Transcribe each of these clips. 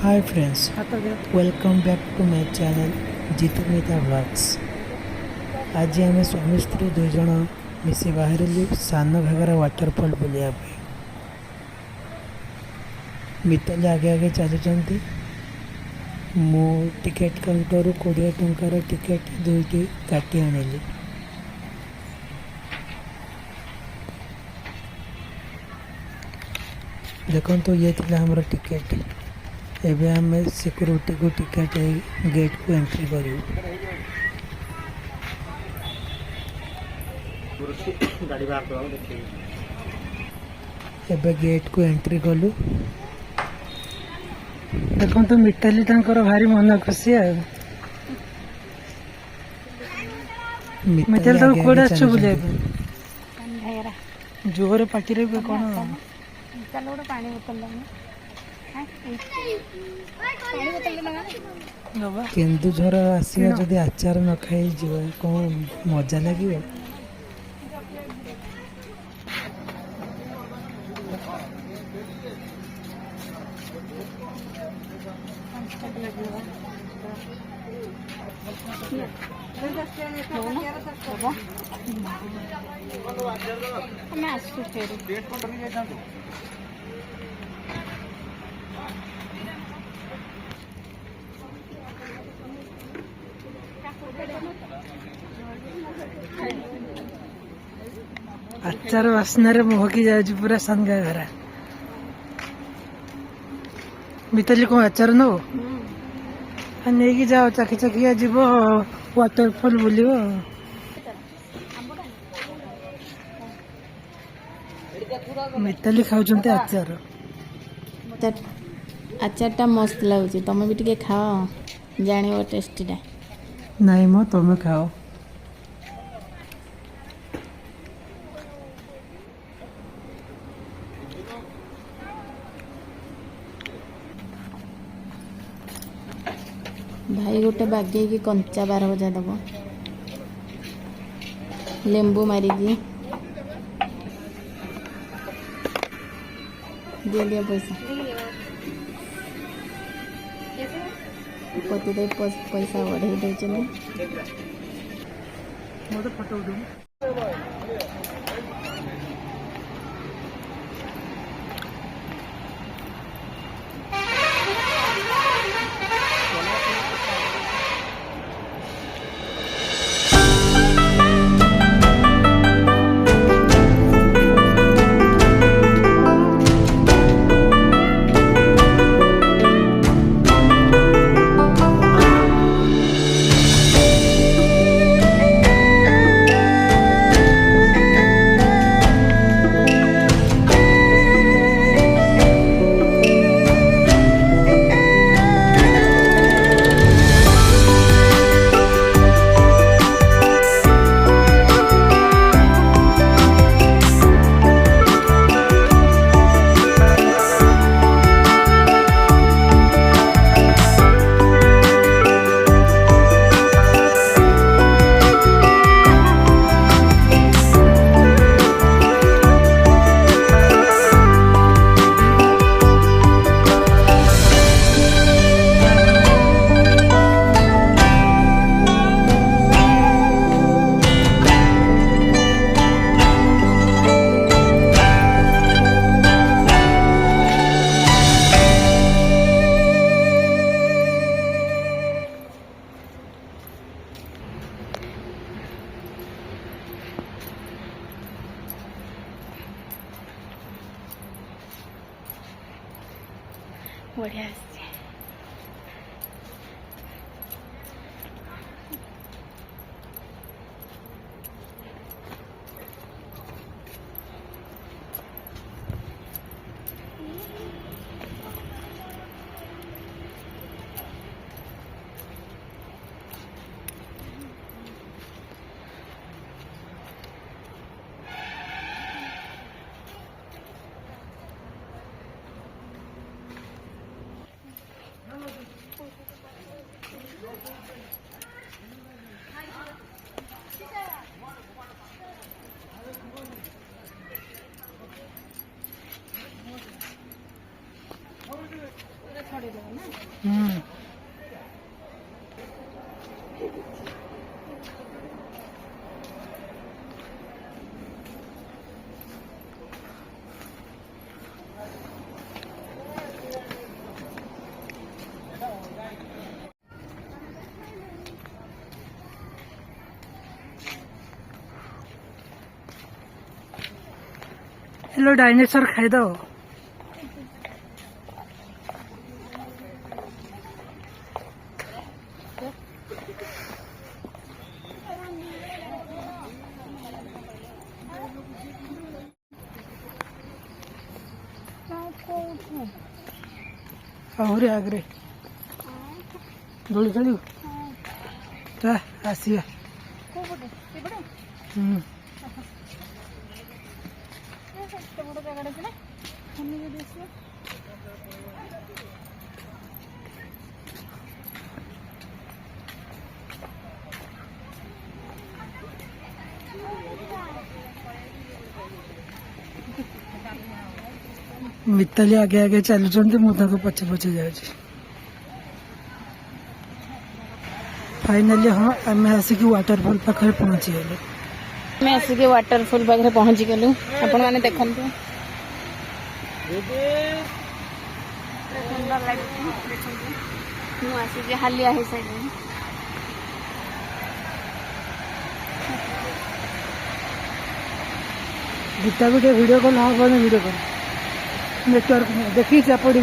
Hi friends, welcome back to my channel Jitu Mehta Vlogs। आज आम स्वामी स्त्री दुई जन मिसी बाहर सान घाघरा वाटरफॉल बुलिया मितल आगे आगे चलुँच। मु टिकेट काउंटर 20 टंकार टिकेट दुईटी काटी आनिली। देखो तो ये थी हमारा टिकेट। एवं आम सिक्योरिटी को टिकेट गेट को एंट्री करूँ। एबे गेट को एंट्री कलु। देखो तो मिताली भारी मन खुशी है। मिताली कोड़े आछ बुले जोर पार्टी रे कौन चल गोटे पानी बोतल केन्दुझर आसवा जदि आचार न खाई कौन मजा लगे। आचार वासनार महकी जाऊँ पूरा संगा घर। मिताली कौन आचार नो नहीं जाओ चाखी चाखिया जीव वाटरफॉल बुल। मिताली खाऊं आचार। आचारटा मस्त लगुच तुम भी टे खाओ जान टेस्टीटा। नहीं मो तुम खाओ। भाई गोटे बागे की कंचा 12 बजा दब लेंबू मारिकी दे दिया पैसा पति दे पैसा बढ़े देचंदी। बढ़िया हेलो डायनासोर खाई दो। ଆହୁରି ଆଗରେ ଦୋଳି ଖେଳିବୁ ତା ଆସିବା। मिताली आगे आगे चलुचंती मु ताको पछे पछे जाउछि। फाइनली हाँ आम आसिक वाटरफॉल पाखे पहुंची गले। मैं आसिक वाटरफॉल पाखे पहुंची गलु। आपण माने देखंतु सुंदर लागछि। मु आसिक हालिया हे साइड गीता भी वीडियो कॉल हाँ बने वीडियो कॉल नेटवर्क में देखी क्या पड़ी।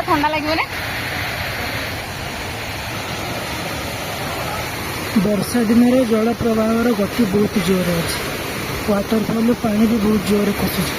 ठंडा लगे वर्षा दिन में जल प्रवाह गति बहुत जोर अच्छे। वाटरफॉल पानी भी बहुत जोर खसुच।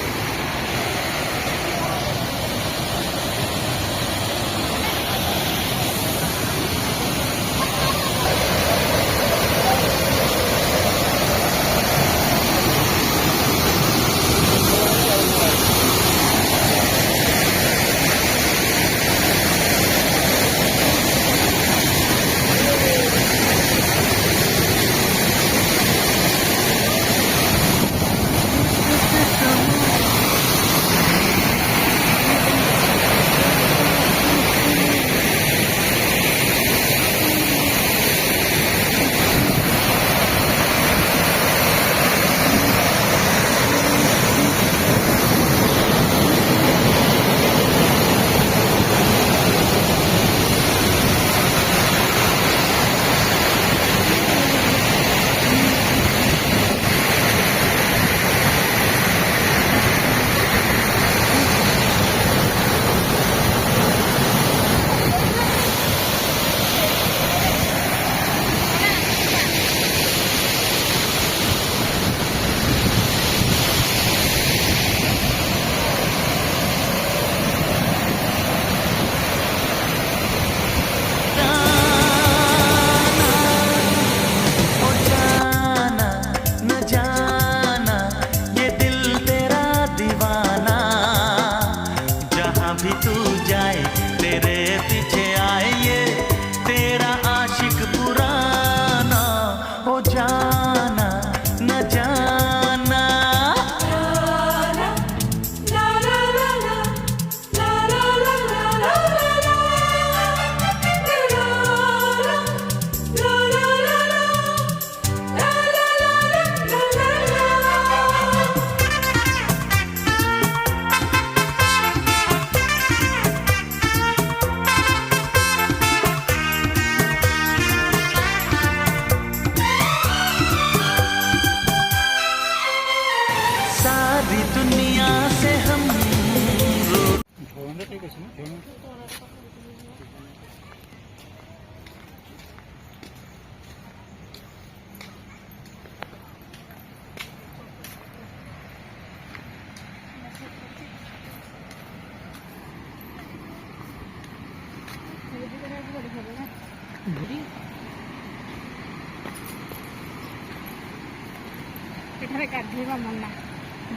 ଏଠାରେ ଗାଧେଇବା ମନା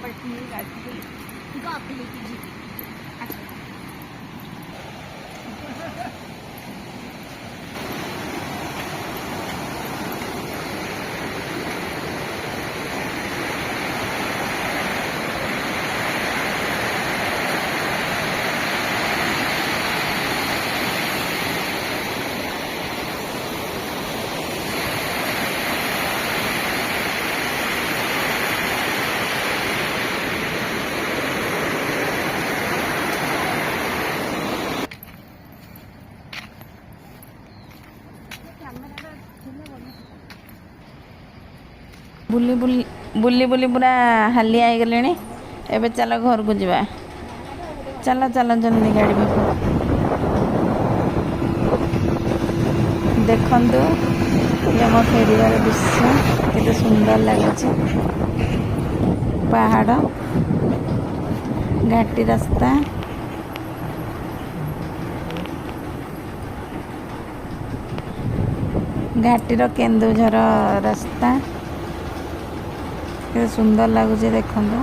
ବଟ୍ ମୁଁ ଗାଧେଇଲି। ବୁଲି ବୁଲି ବୁଲି ବୁଲି ପୁରା ହାଲିଆ ହେଇଗଲେଣି। ଏବେ ଚାଲ ଘରକୁ ଯିବା। ଚାଲ ଚାଲ ଜଲ୍ଦି ଗାଡ଼ି ପାଖକୁ। ଦେଖନ୍ତୁ ଇଏ ଆମ ଫେରିବାର ଦୃଶ୍ୟ କେତେ ସୁନ୍ଦର ଲାଗୁଛି। ପାହାଡ଼, ଘାଟି ରାସ୍ତା, ଘାଟିର କେନ୍ଦୁଝର ରାସ୍ତା କେତେ ସୁନ୍ଦର ଲାଗୁଛି ଦେଖନ୍ତୁ।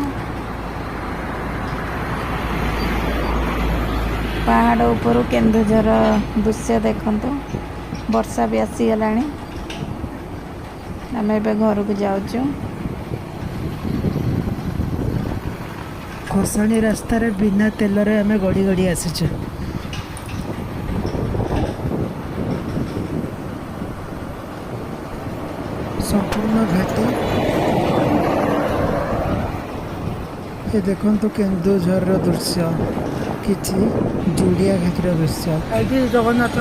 ପାହାଡ଼ ଉପରୁ କେନ୍ଦୁଝର ଦୃଶ୍ୟ ଦେଖନ୍ତୁ। ବର୍ଷା ବି ଆସିଗଲାଣି। ଆମେ ଏବେ ଘରକୁ ଯାଉଛୁ। ଖୋସଣୀ ରାସ୍ତାରେ ବିନା ତେଲରେ ଆମେ ଗଡ଼ି ଗଡ଼ି ଆସିଛୁ। ସମ୍ପୂର୍ଣ୍ଣ ଘାଟି। ଏ ଦେଖନ୍ତୁ କେନ୍ଦୁଝରର ଦୃଶ୍ୟ, କିଛି ଜୁଡ଼ିଆ ଘାଟିର ଦୃଶ୍ୟ। ଏଠି ଜଗନ୍ନାଥ